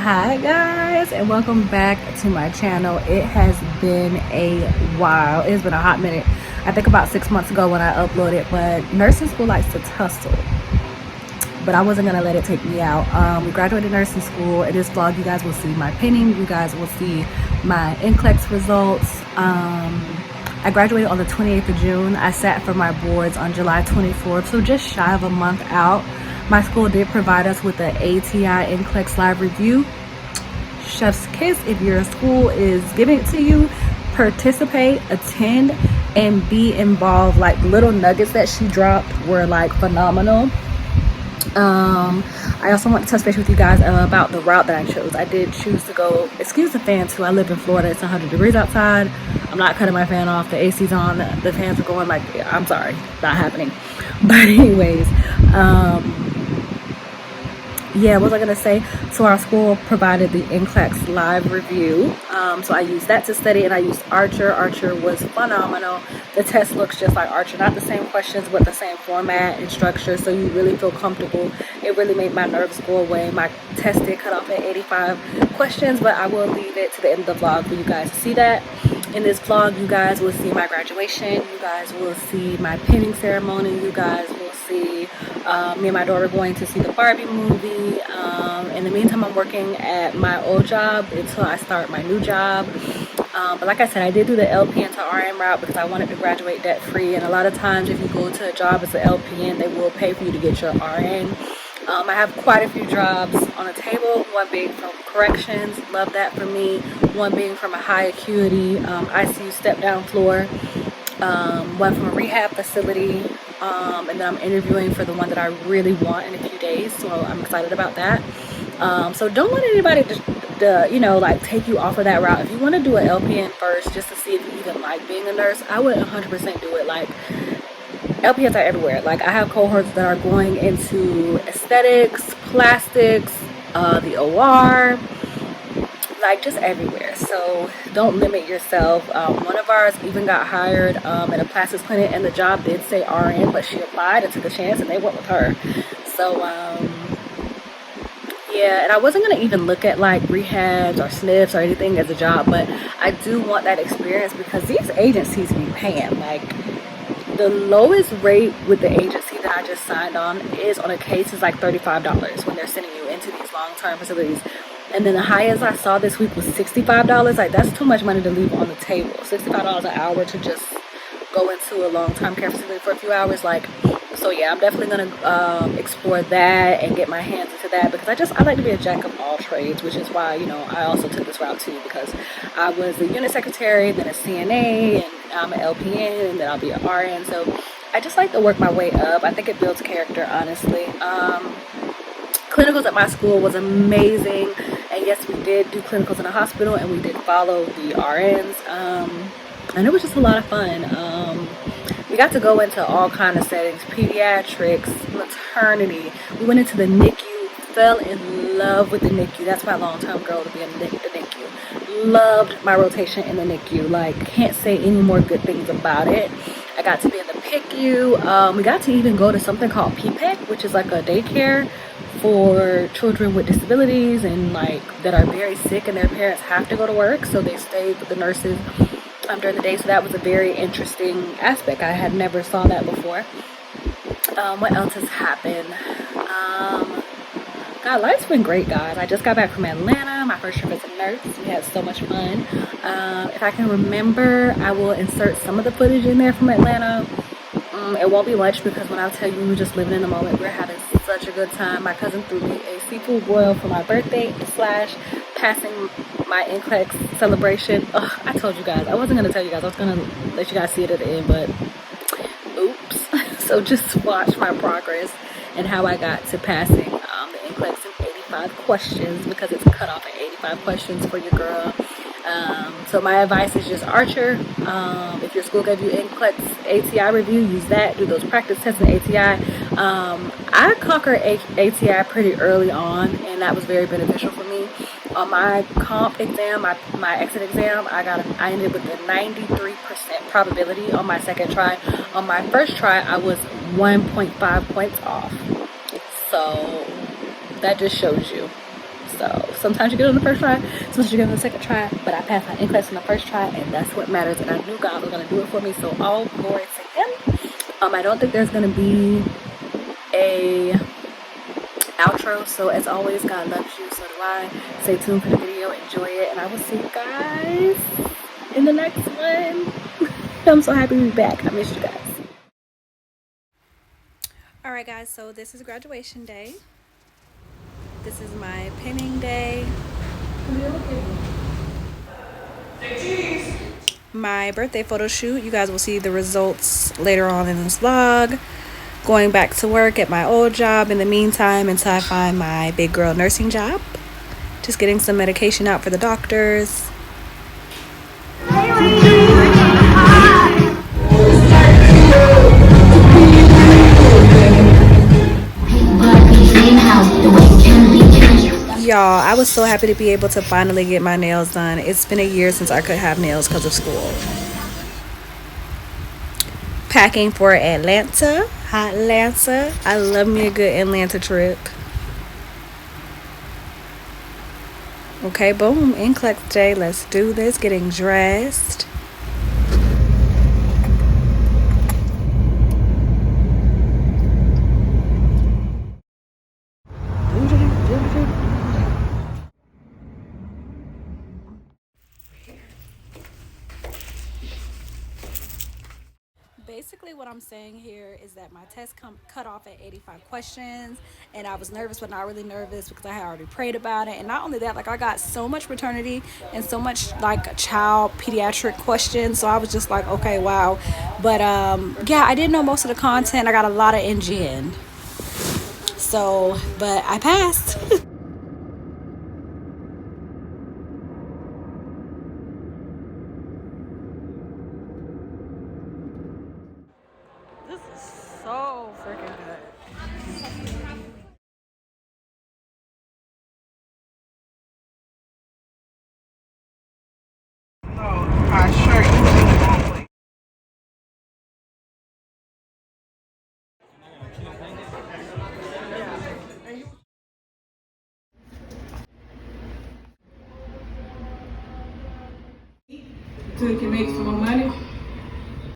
Hi guys, and welcome back to my channel. It has been a while. It's been a hot minute. I think about 6 months ago when I uploaded, but nursing school likes to tussle, but I wasn't gonna let it take me out. We graduated nursing school. In this vlog you guys will see my pinning, you guys will see my Nclex results. I graduated on the 28th of June. I sat for my boards on July 24th, so just shy of a month out. My school did provide us with the ATI Nclex live review. Chef's kiss if your school is giving it to you. Participate, attend, and be involved. Like, little nuggets that she dropped were like phenomenal. I also want to touch base with you guys about the route that I chose. I did choose to go, excuse the fan too, I live in Florida, it's 100 degrees outside. I'm not cutting my fan off, the AC's on, the fans are going like, I'm sorry, not happening. But anyways, yeah, what was I gonna say? So our school provided the Nclex live review. So I used that to study, and I used Archer. Archer was phenomenal. The test looks just like Archer, not the same questions, but the same format and structure. So you really feel comfortable. It really made my nerves go away. My test did cut off at 85 questions, but I will leave it to the end of the vlog for you guys to see that. In this vlog, you guys will see my graduation. You guys will see my pinning ceremony. You guys will see me and my daughter going to see the Barbie movie. In the meantime, I'm working at my old job until I start my new job. But like I said, I did do the LPN to RN route because I wanted to graduate debt free. And a lot of times if you go to a job as an LPN, they will pay for you to get your RN. I have quite a few jobs on the table, one being from corrections, love that for me, one being from a high acuity ICU step down floor, one from a rehab facility, and then I'm interviewing for the one that I really want in a few days, so I'm excited about that. So don't let anybody just, like take you off of that route. If you want to do an LPN first just to see if you even like being a nurse, I would 100% do it. Like, LPNs are everywhere. Like, I have cohorts that are going into aesthetics, plastics, the OR, like just everywhere. So don't limit yourself. One of ours even got hired at a plastics clinic, and the job did say RN, but she applied and took a chance, and they went with her. So yeah, and I wasn't gonna even look at like rehabs or sniffs or anything as a job, but I do want that experience because these agencies be paying. Like, the lowest rate with the agency that I just signed on is on a case is like $35 when they're sending you into these long-term facilities. And then the highest I saw this week was $65. Like, that's too much money to leave on the table. $65 an hour to just go into a long-term care facility for a few hours. Like, so yeah, I'm definitely gonna explore that and get my hands into that because I like to be a jack of all trades, which is why, I also took this route too, because I was a unit secretary, then a CNA, and I'm an LPN, and then I'll be an RN. So I just like to work my way up. I think it builds character, honestly. Clinicals at my school was amazing, and yes, we did do clinicals in a hospital, and we did follow the RNs, and it was just a lot of fun. We got to go into all kind of settings: pediatrics, maternity. We went into the NICU, fell in love with the NICU. That's my long-term goal, to be in the NICU. Loved my rotation in the NICU. Like, can't say any more good things about it. I got to be in the PICU. We got to even go to something called PPEC, which is like a daycare for children with disabilities and like that are very sick, and their parents have to go to work, so they stayed with the nurses during the day. So that was a very interesting aspect. I had never saw that before. What else has happened? God, life's been great, guys. I just got back from Atlanta, my first trip as a nurse. We had so much fun. If I can remember, I will insert some of the footage in there from Atlanta. It won't be much because when I tell you, we're just living in the moment. We're having such a good time. My cousin threw me a seafood boil for my birthday / passing my Nclex celebration. Ugh, I told you guys. I wasn't going to tell you guys. I was going to let you guys see it at the end, but oops. So just watch my progress and how I got to passing the Nclex in 85 questions, because it's cut off at 85 questions for your girl. So my advice is just Archer. If your school gave you Nclex ATI review, use that. Do those practice tests in ATI. I conquered ATI pretty early on, and that was very beneficial for me. On my comp exam, my exit exam, I ended with a 93% probability on my second try. On my first try, I was 1.5 points off. So that just shows you. So sometimes you get it on the first try, sometimes you get it on the second try, but I passed my Nclex on the first try, and that's what matters. And I knew God was gonna do it for me, so all glory to Him. I don't think there's gonna be a outro, so as always, God loves you, so do I. Stay tuned for the video, enjoy it, and I will see you guys in the next one. I'm so happy to be back. I missed you guys. All right, guys, so this is graduation day. This is my pinning day. My birthday photo shoot. You guys will see the results later on in this vlog. Going back to work at my old job in the meantime until I find my big girl nursing job. Just getting some medication out for the doctors. Y'all, I was so happy to be able to finally get my nails done. It's been a year since I could have nails because of school. Packing for Atlanta. Atlanta. I love me a good Atlanta trip. Okay, boom. Nclex day. Let's do this. Getting dressed. Basically what I'm saying here is that my test cut off at 85 questions, and I was nervous but not really nervous because I had already prayed about it. And not only that, like, I got so much maternity and so much like child pediatric questions, so I was just like, okay, wow. But yeah, I didn't know most of the content. I got a lot of NGN, so but I passed. This is so freaking good. I sure you so you can make some more money.